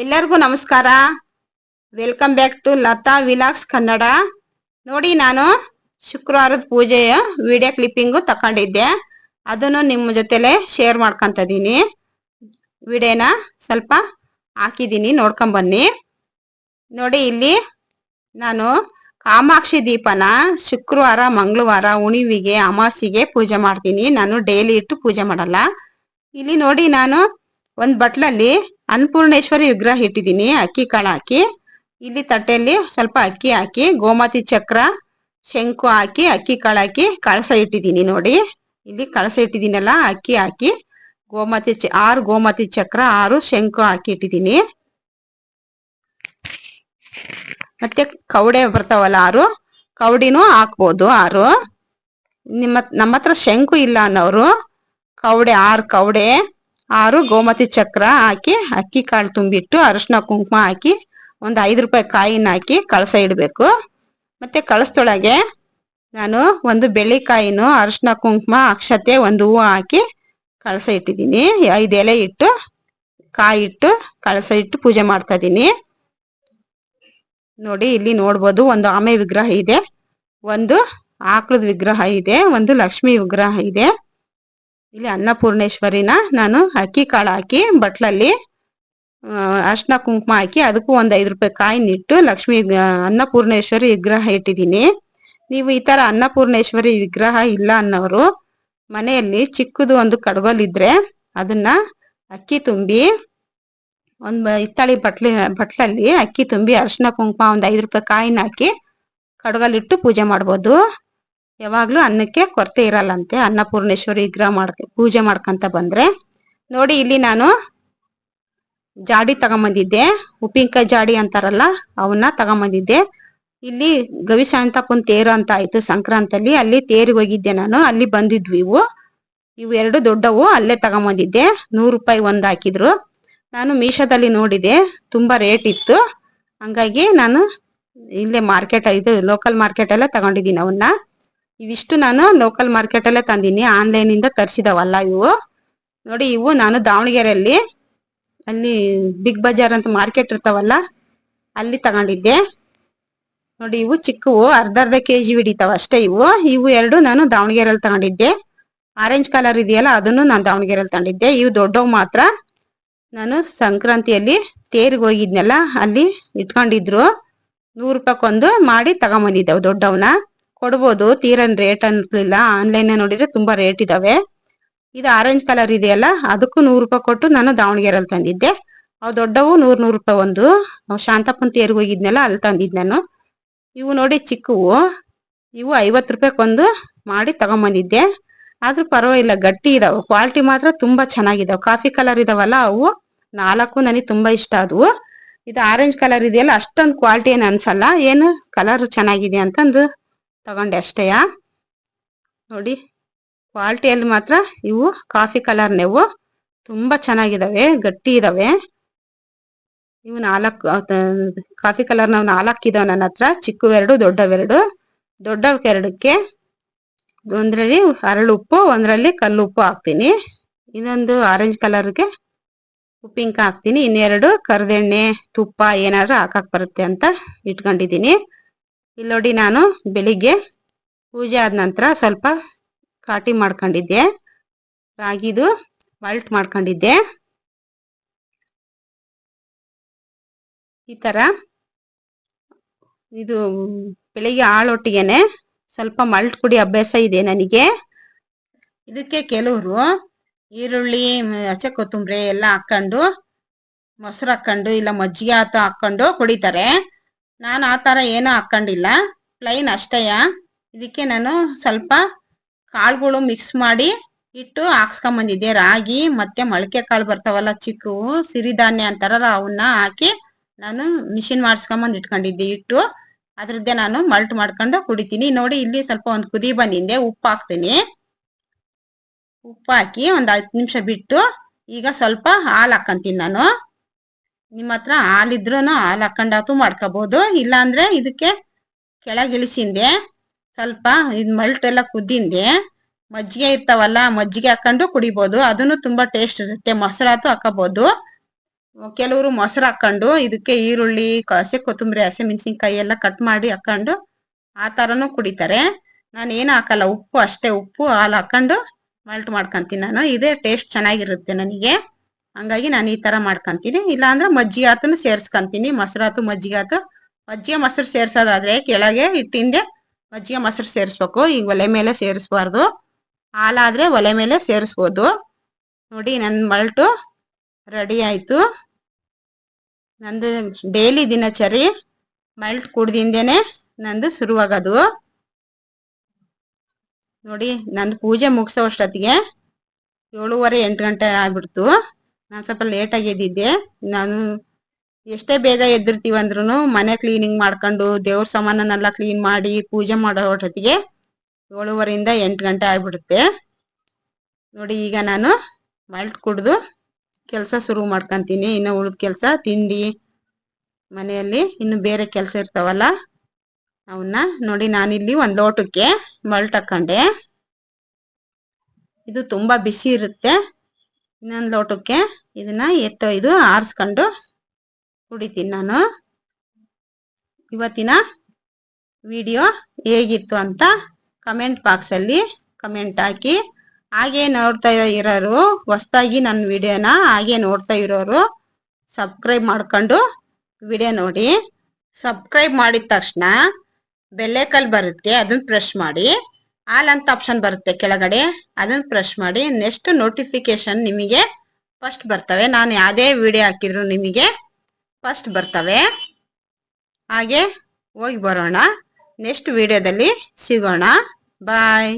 ಎಲ್ಲರಿಗೂ ನಮಸ್ಕಾರ. Welcome back to Latha vlogs Kannada. ನೋಡಿ, ನಾನು ಶುಕ್ರವಾರದ ಪೂಜೆಯ ವಿಡಿಯೋ ಕ್ಲಿಪ್ಪಿಂಗು ತಕೊಂಡಿದ್ದೆ. ಅದನ್ನು ನಿಮ್ಮ ಜೊತೆಲೆ ಶೇರ್ ಮಾಡ್ಕೊಂತ ಇದೀನಿ. ವಿಡಿಯೋನ ಸ್ವಲ್ಪ ಹಾಕಿದ್ದೀನಿ, ನೋಡ್ಕೊಂಬನ್ನಿ. ನೋಡಿ, ಇಲ್ಲಿ ನಾನು ಕಾಮಾಕ್ಷಿ ದೀಪನ ಶುಕ್ರವಾರ, ಮಂಗಳವಾರ, ಹುಣಿವಿಗೆ, ಅಮಾವಾಸ್ಯೆಗೆ ಪೂಜೆ ಮಾಡ್ತೀನಿ. ನಾನು ಡೈಲಿ ಇಟ್ಟು ಪೂಜೆ ಮಾಡಲ್ಲ. ಇಲ್ಲಿ ನೋಡಿ, ನಾನು ಒಂದು ಬಟ್ಲಲ್ಲಿ ಅನ್ನಪೂರ್ಣೇಶ್ವರಿ ವಿಗ್ರಹ ಇಟ್ಟಿದ್ದೀನಿ, ಅಕ್ಕಿ ಕಾಳು ಹಾಕಿ. ಇಲ್ಲಿ ತಟ್ಟೆಯಲ್ಲಿ ಸ್ವಲ್ಪ ಅಕ್ಕಿ ಹಾಕಿ, ಗೋಮಾತಿ ಚಕ್ರ, ಶಂಕು ಹಾಕಿ, ಅಕ್ಕಿ ಕಾಳು ಹಾಕಿ ಕಳಸ ಇಟ್ಟಿದ್ದೀನಿ. ನೋಡಿ, ಇಲ್ಲಿ ಕಳಸ ಇಟ್ಟಿದ್ದೀನಲ್ಲ, ಅಕ್ಕಿ ಹಾಕಿ ಗೋಮಾತಿ 6 ಗೋಮಾತಿ ಚಕ್ರ, 6 ಶಂಕು ಹಾಕಿ ಇಟ್ಟಿದ್ದೀನಿ. ಮತ್ತೆ ಕವಡೆ ಬರ್ತಾವಲ್ಲ 6 ಕವಡಿನೂ ಹಾಕ್ಬೋದು. 6 ನಮ್ಮ ಹತ್ರ ಶಂಕು ಇಲ್ಲ ಅನ್ನೋರು ಕವಡೆ 6 ಕವಡೆ, 6 ಗೋಮತಿ ಚಕ್ರ ಹಾಕಿ, ಅಕ್ಕಿ ಕಾಳು ತುಂಬಿಟ್ಟು, ಅರಿಶಿನ ಕುಂಕುಮ ಹಾಕಿ, ಒಂದು 5 ರೂಪಾಯಿ ಕಾಯಿನ ಹಾಕಿ ಕಳಸ ಇಡಬೇಕು. ಮತ್ತೆ ಕಳಸದೊಳಗೆ ನಾನು ಒಂದು ಬೆಳ್ಳಿಕಾಯಿನ, ಅರಿಶಿನ ಕುಂಕುಮ, ಅಕ್ಷತೆ, ಒಂದು ಹೂವು ಹಾಕಿ ಕಳಸ ಇಟ್ಟಿದ್ದೀನಿ. 5 ಎಲೆ ಇಟ್ಟು, ಕಾಯಿ ಇಟ್ಟು, ಕಳಸ ಇಟ್ಟು ಪೂಜೆ ಮಾಡ್ತಾ ಇದ್ದೀನಿ. ನೋಡಿ, ಇಲ್ಲಿ ನೋಡ್ಬೋದು, ಒಂದು ಆಮೆ ವಿಗ್ರಹ ಇದೆ, ಒಂದು ಆಕಳದ ವಿಗ್ರಹ ಇದೆ, ಒಂದು ಲಕ್ಷ್ಮಿ ವಿಗ್ರಹ ಇದೆ. ಇಲ್ಲಿ ಅನ್ನಪೂರ್ಣೇಶ್ವರಿನ ನಾನು ಅಕ್ಕಿ ಕಾಳು ಹಾಕಿ ಬಟ್ಲಲ್ಲಿ ಅರ್ಶಿನ ಕುಂಕುಮ ಹಾಕಿ, ಅದಕ್ಕೂ ಒಂದು 5 ರೂಪಾಯಿ ಕಾಯಿನಿಟ್ಟು ಲಕ್ಷ್ಮಿ ಅನ್ನಪೂರ್ಣೇಶ್ವರಿ ವಿಗ್ರಹ ಇಟ್ಟಿದ್ದೀನಿ. ನೀವು ಈ ತರ ಅನ್ನಪೂರ್ಣೇಶ್ವರಿ ವಿಗ್ರಹ ಇಲ್ಲ ಅನ್ನೋರು ಮನೆಯಲ್ಲಿ ಚಿಕ್ಕದು ಒಂದು ಕಡಗೋಲಿದ್ರೆ ಅದನ್ನ ಅಕ್ಕಿ ತುಂಬಿ, ಒಂದು ಹಿತ್ತಾಳಿ ಬಟ್ಲಲ್ಲಿ ಅಕ್ಕಿ ತುಂಬಿ, ಅರ್ಶಿನ ಕುಂಕುಮ, ಒಂದು 5 ರೂಪಾಯಿ ಕಾಯಿನ ಹಾಕಿ ಕಡಗಲಿಟ್ಟು ಪೂಜೆ ಮಾಡ್ಬೋದು. ಯಾವಾಗ್ಲೂ ಅನ್ನಕ್ಕೆ ಕೊರತೆ ಇರಲ್ಲಂತೆ, ಅನ್ನಪೂರ್ಣೇಶ್ವರಿ ವಿಗ್ರಹ ಪೂಜೆ ಮಾಡ್ಕೊಂತ ಬಂದ್ರೆ. ನೋಡಿ, ಇಲ್ಲಿ ನಾನು ಜಾಡಿ ತಗೊಂಬಂದಿದ್ದೆ, ಉಪ್ಪಿನಕಾಯಿ ಜಾಡಿ ಅಂತಾರಲ್ಲ, ಅವನ್ನ ತಗೊಂಬಂದಿದ್ದೆ. ಇಲ್ಲಿ ಗವಿಶಾಂತಪ್ಪನ ತೇರು ಅಂತ ಆಯ್ತು ಸಂಕ್ರಾಂತಲ್ಲಿ, ಅಲ್ಲಿ ತೇರಿಗೆ ಹೋಗಿದ್ದೆ ನಾನು. ಅಲ್ಲಿ ಬಂದಿದ್ವಿ ಇವು 2 ದೊಡ್ಡವು, ಅಲ್ಲೇ ತಗೊಂಬಂದಿದ್ದೆ. 100 ರೂಪಾಯಿ ಒಂದು ಹಾಕಿದ್ರು. ನಾನು ಮೀಶೋದಲ್ಲಿ ನೋಡಿದೆ, ತುಂಬಾ ರೇಟ್ ಇತ್ತು. ಹಂಗಾಗಿ ನಾನು ಇಲ್ಲೇ ಮಾರ್ಕೆಟ್, ಇದು ಲೋಕಲ್ ಮಾರ್ಕೆಟ್ ಎಲ್ಲ ತಗೊಂಡಿದ್ದೀನಿ ಅವನ್ನ. ಇವಿಷ್ಟು ನಾನು ಲೋಕಲ್ ಮಾರ್ಕೆಟ್ ಅಲ್ಲೇ ತಂದೀನಿ, ಆನ್ಲೈನ್ ಇಂದ ತರಿಸಿದವಲ್ಲ ಇವು. ನೋಡಿ, ಇವು ನಾನು ದಾವಣಗೆರೆಯಲ್ಲಿ, ಅಲ್ಲಿ ಬಿಗ್ ಬಜಾರ್ ಅಂತ ಮಾರ್ಕೆಟ್ ಇರ್ತಾವಲ್ಲ, ಅಲ್ಲಿ ತಗೊಂಡಿದ್ದೆ. ನೋಡಿ, ಇವು ಚಿಕ್ಕವು, ಅರ್ಧ ಕೆಜಿ ಹಿಡಿತಾವ ಅಷ್ಟೇ ಇವು. ಇವು 2 ನಾನು ದಾವಣಗೆರೆಯಲ್ಲಿ ತಗೊಂಡಿದ್ದೆ. ಆರೆಂಜ್ ಕಲರ್ ಇದೆಯಲ್ಲ, ಅದನ್ನು ನಾನು ದಾವಣಗೆರೆಯಲ್ಲಿ ತಗೊಂಡಿದ್ದೆ. ಇವು ದೊಡ್ಡವು ಮಾತ್ರ ನಾನು ಸಂಕ್ರಾಂತಿಯಲ್ಲಿ ತೇರಿಗೆ ಹೋಗಿದ್ನಲ್ಲ, ಅಲ್ಲಿ ಇಟ್ಕೊಂಡಿದ್ರು. 100 ರೂಪಾಯಿಗೊಂದು ಮಾಡಿ ತಗೊಂಬಂದಿದ್ದೆವು ದೊಡ್ಡವನ್ನ. ಕೊಡ್ಬೋದು, ತೀರನ್ ರೇಟ್ ಅನ್ಲಿಲ್ಲ. ಆನ್ಲೈನ್ ನೋಡಿದ್ರೆ ತುಂಬಾ ರೇಟ್ ಇದಾವೆ. ಇದು ಆರೆಂಜ್ ಕಲರ್ ಇದೆಯಲ್ಲ, ಅದಕ್ಕೂ 100 ರೂಪಾಯಿ ಕೊಟ್ಟು ನಾನು ದಾವಣಗೆರೆಯಲ್ಲಿ ತಂದಿದ್ದೆ. ಅವು ದೊಡ್ಡವು 100 ರೂಪಾಯಿ ಒಂದು. ಶಾಂತಪ್ಪನ ತೇರಿಗೆ ಹೋಗಿದ್ನಲ್ಲ, ಅಲ್ಲಿ ತಂದಿದ್ ನಾನು. ಇವು ನೋಡಿ ಚಿಕ್ಕವು, ಇವು 50 ರೂಪಾಯಿಗೊಂದು ಮಾಡಿ ತಗೊಂಬಂದಿದ್ದೆ. ಆದ್ರೂ ಪರವಾಗಿಲ್ಲ, ಗಟ್ಟಿ ಇದಾವೆ. ಕ್ವಾಲಿಟಿ ಮಾತ್ರ ತುಂಬಾ ಚೆನ್ನಾಗಿದಾವೆ. ಕಾಫಿ ಕಲರ್ ಇದಾವಲ್ಲ, ಅವು 4 ನನಗೆ ತುಂಬಾ ಇಷ್ಟ ಆದವು. ಇದು ಆರೆಂಜ್ ಕಲರ್ ಇದೆಯಲ್ಲ, ಅಷ್ಟೊಂದು ಕ್ವಾಲಿಟಿ ಏನು ಅನ್ಸಲ್ಲ, ಏನು ಕಲರ್ ಚೆನ್ನಾಗಿದೆ ಅಂತಂದು ತಗೊಂಡೆ ಅಷ್ಟೇಯ. ನೋಡಿ, ಕ್ವಾಲಿಟಿಯಲ್ಲಿ ಮಾತ್ರ ಇವು ಕಾಫಿ ಕಲರ್ನೇವು ತುಂಬಾ ಚೆನ್ನಾಗಿದಾವೆ, ಗಟ್ಟಿ ಇದಾವೆ. ಇವು 4 ಕಾಫಿ ಕಲರ್ ನಾವು 4 ಇದಾವೆ ನನ್ನ ಹತ್ರ. ಚಿಕ್ಕವೆರಡು, ದೊಡ್ಡವೆರಡು. ದೊಡ್ಡವೆರಡಕ್ಕೆ ಒಂದ್ರಲ್ಲಿ ಹರಳು ಉಪ್ಪು, ಒಂದ್ರಲ್ಲಿ ಕಲ್ಲು ಉಪ್ಪು ಹಾಕ್ತೀನಿ. ಇನ್ನೊಂದು ಆರೆಂಜ್ ಕಲರ್ಗೆ ಉಪ್ಪಿನಕಾಯಿ ಹಾಕ್ತೀನಿ. ಇನ್ನೆರಡು ಕರ್ದೆಣ್ಣೆ, ತುಪ್ಪ ಏನಾದ್ರು ಹಾಕಕ್ ಬರುತ್ತೆ ಅಂತ ಇಟ್ಕೊಂಡಿದ್ದೀನಿ. ಇಲ್ಲಿ ನೋಡಿ, ನಾನು ಬೆಳಿಗ್ಗೆ ಪೂಜೆ ಆದ ನಂತರ ಸ್ವಲ್ಪ ಕಾಟಿ ಮಾಡ್ಕೊಂಡಿದ್ದೆ, ರಾಗಿದು ಮಲ್ಟ್ ಮಾಡ್ಕೊಂಡಿದ್ದೆ. ಈ ತರ ಇದು ಬೆಳಿಗ್ಗೆ ಹಾಳೊಟ್ಟಿಗೆನೆ ಸ್ವಲ್ಪ ಮಲ್ಟ್ ಕುಡಿ ಅಭ್ಯಾಸ ಇದೆ ನನಗೆ. ಇದಕ್ಕೆ ಕೆಲವರು ಈರುಳ್ಳಿ, ಹಸಿ ಕೊತ್ತಂಬರಿ ಎಲ್ಲ ಹಾಕೊಂಡು, ಮೊಸರು ಹಾಕೊಂಡು, ಇಲ್ಲ ಮಜ್ಜಿಗೆ ಹಾಕೊಂಡು ಕುಡಿತಾರೆ. ನಾನು ಆ ಥರ ಏನೂ ಹಾಕೊಂಡಿಲ್ಲ, ಪ್ಲೈನ್ ಅಷ್ಟೇಯ. ಇದಕ್ಕೆ ನಾನು ಸ್ವಲ್ಪ ಕಾಳುಗಳು ಮಿಕ್ಸ್ ಮಾಡಿ ಇಟ್ಟು ಹಾಕ್ಸ್ಕೊಂಬಂದಿದ್ದೆ. ರಾಗಿ ಮತ್ತೆ ಮೊಳಕೆ ಕಾಳು ಬರ್ತಾವಲ್ಲ ಚಿಕ್ಕವು, ಸಿರಿಧಾನ್ಯ ಅಂತಾರಲ್ಲ, ಅವನ್ನ ಹಾಕಿ ನಾನು ಮಿಷಿನ್ ಮಾಡಿಸ್ಕೊಂಬಂದು ಇಟ್ಕೊಂಡಿದ್ದೆ ಇಟ್ಟು. ಅದ್ರದ್ದೇ ನಾನು ಮಲ್ಟ್ ಮಾಡ್ಕೊಂಡು ಕುಡಿತೀನಿ. ನೋಡಿ, ಇಲ್ಲಿ ಸ್ವಲ್ಪ ಒಂದು ಕುದಿ ಬಂದಿಂದೆ, ಉಪ್ಪು ಹಾಕ್ತೀನಿ. ಉಪ್ಪು ಹಾಕಿ ಒಂದು 10 ನಿಮಿಷ ಬಿಟ್ಟು ಈಗ ಸ್ವಲ್ಪ ಹಾಲು ಹಾಕಂತೀನಿ ನಾನು. ನಿಮ್ಮ ಹತ್ರ ಹಾಲಿದ್ರೂ ಹಾಲು ಹಾಕೊಂಡಾತು ಮಾಡ್ಕೋಬಹುದು. ಇಲ್ಲಾಂದ್ರೆ ಇದಕ್ಕೆ ಕೆಳಗಿಳಿಸಿಂದೆ ಸ್ವಲ್ಪ ಇದು ಮಲ್ಟ್ ಎಲ್ಲ ಕುದ್ದಿಂದೆ ಮಜ್ಜಿಗೆ ಇರ್ತಾವಲ್ಲ, ಮಜ್ಜಿಗೆ ಹಾಕೊಂಡು ಕುಡಿಬಹುದು. ಅದನ್ನು ತುಂಬಾ ಟೇಸ್ಟ್ ಇರುತ್ತೆ. ಮೊಸರಾತು ಹಾಕೋಬಹುದು. ಕೆಲವರು ಮೊಸರು ಹಾಕೊಂಡು ಇದಕ್ಕೆ ಈರುಳ್ಳಿ ಹಸಿ ಕೊತ್ತಂಬರಿ ಹಸಿಮೆಣಸಿನ್ಕಾಯಿ ಎಲ್ಲ ಕಟ್ ಮಾಡಿ ಹಾಕೊಂಡು ಆ ಥರನೂ ಕುಡಿತಾರೆ. ನಾನು ಏನು ಹಾಕಲ್ಲ, ಉಪ್ಪು ಅಷ್ಟೇ, ಉಪ್ಪು ಹಾಲು ಹಾಕೊಂಡು ಮಲ್ಟ್ ಮಾಡ್ಕೊಂತೀನಿ ನಾನು. ಇದೇ ಟೇಸ್ಟ್ ಚೆನ್ನಾಗಿರುತ್ತೆ ನನಗೆ, ಹಂಗಾಗಿ ನಾನು ಈ ಥರ ಮಾಡ್ಕೊಂತೀನಿ. ಇಲ್ಲಾಂದ್ರೆ ಮಜ್ಜಿಗೆ ಆತನು ಸೇರಿಸ್ಕೊಂತೀನಿ, ಮೊಸರಾತು ಮಜ್ಜಿಗೆ ಆತು. ಮಜ್ಜಿಗೆ ಮೊಸರು ಸೇರ್ಸೋದಾದ್ರೆ ಕೆಳಗೆ ಇಟ್ಟಿಂದೆ ಮಜ್ಜಿಗೆ ಮೊಸರು ಸೇರಿಸ್ಬೇಕು, ಈಗ ಒಲೆ ಮೇಲೆ ಸೇರಿಸ್ಬಾರ್ದು. ಹಾಲಾದ್ರೆ ಒಲೆ ಮೇಲೆ ಸೇರಿಸ್ಬೋದು. ನೋಡಿ ನನ್ನ ಮಲ್ಟು ರೆಡಿ ಆಯಿತು. ನಂದು ಡೈಲಿ ದಿನಚರಿ ಮಲ್ಟ್ ಕುಡ್ದಿಂದೇನೆ ನಂದು ಶುರುವಾಗೋದು. ನೋಡಿ ನಂದು ಪೂಜೆ ಮುಗಿಸೋ ಅಷ್ಟೊತ್ತಿಗೆ 7:30 8 ಗಂಟೆ ಆಗ್ಬಿಡ್ತು. ನಾನು ಸ್ವಲ್ಪ ಲೇಟಾಗಿ ಎದ್ದಿದ್ದೆ. ನಾನು ಎಷ್ಟೇ ಬೇಗ ಎದ್ದಿರ್ತೀವಿ ಅಂದ್ರೂ ಮನೆ ಕ್ಲೀನಿಂಗ್ ಮಾಡ್ಕೊಂಡು ದೇವ್ರ ಸಾಮಾನನ್ನೆಲ್ಲ ಕ್ಲೀನ್ ಮಾಡಿ ಪೂಜೆ ಮಾಡೋ ಅಷ್ಟೊತ್ತಿಗೆ 7:30 8 ಗಂಟೆ ಆಗ್ಬಿಡುತ್ತೆ. ನೋಡಿ ಈಗ ನಾನು ಮಲ್ಟ್ ಕುಡ್ದು ಕೆಲಸ ಶುರು ಮಾಡ್ಕೊಂತೀನಿ. ಇನ್ನು ಉಳಿದ ಕೆಲಸ ತಿಂಡಿ ಮನೆಯಲ್ಲಿ ಇನ್ನು ಬೇರೆ ಕೆಲಸ ಇರ್ತಾವಲ್ಲ ಅವನ್ನ. ನೋಡಿ ನಾನಿಲ್ಲಿ ಒಂದು ಲೋಟಕ್ಕೆ ಮಲ್ಟ್ ಹಾಕೊಂಡೆ. ಇದು ತುಂಬಾ ಬಿಸಿ ಇರುತ್ತೆ. ಇನ್ನೊಂದು ಲೋಟಕ್ಕೆ ಇದನ್ನ ಎತ್ತೊಯ್ದು ಆರಿಸ್ಕೊಂಡು ಕುಡಿತೀನಿ ನಾನು. ಇವತ್ತಿನ ವಿಡಿಯೋ ಹೇಗಿತ್ತು ಅಂತ ಕಮೆಂಟ್ ಬಾಕ್ಸಲ್ಲಿ ಕಮೆಂಟ್ ಹಾಕಿ. ಹಾಗೆ ನೋಡ್ತಾ ಇರೋರು, ಹೊಸದಾಗಿ ನನ್ನ ವಿಡಿಯೋನ ಹಾಗೆ ನೋಡ್ತಾ ಇರೋರು ಸಬ್ಸ್ಕ್ರೈಬ್ ಮಾಡ್ಕೊಂಡು ವಿಡಿಯೋ ನೋಡಿ. ಸಬ್ಸ್ಕ್ರೈಬ್ ಮಾಡಿದ ತಕ್ಷಣ ಬೆಲ್ಲೈಕನ್ ಬರುತ್ತೆ, ಅದನ್ನ ಪ್ರೆಸ್ ಮಾಡಿ. ಆಲ್ ಅಂತ ಆಪ್ಷನ್ ಬರುತ್ತೆ ಕೆಳಗಡೆ, ಅದನ್ನ ಪ್ರೆಸ್ ಮಾಡಿ. ನೆಕ್ಸ್ಟ್ ನೋಟಿಫಿಕೇಶನ್ ನಿಮಗೆ ಫಸ್ಟ್ ಬರ್ತವೆ. ನಾನು ಯಾವುದೇ ವಿಡಿಯೋ ಹಾಕಿದ್ರು ನಿಮಗೆ ಫಸ್ಟ್ ಬರ್ತವೆ. ಹಾಗೆ ಹೋಗಿ ಬರೋಣ, ನೆಕ್ಸ್ಟ್ ವಿಡಿಯೋದಲ್ಲಿ ಸಿಗೋಣ. ಬಾಯ್.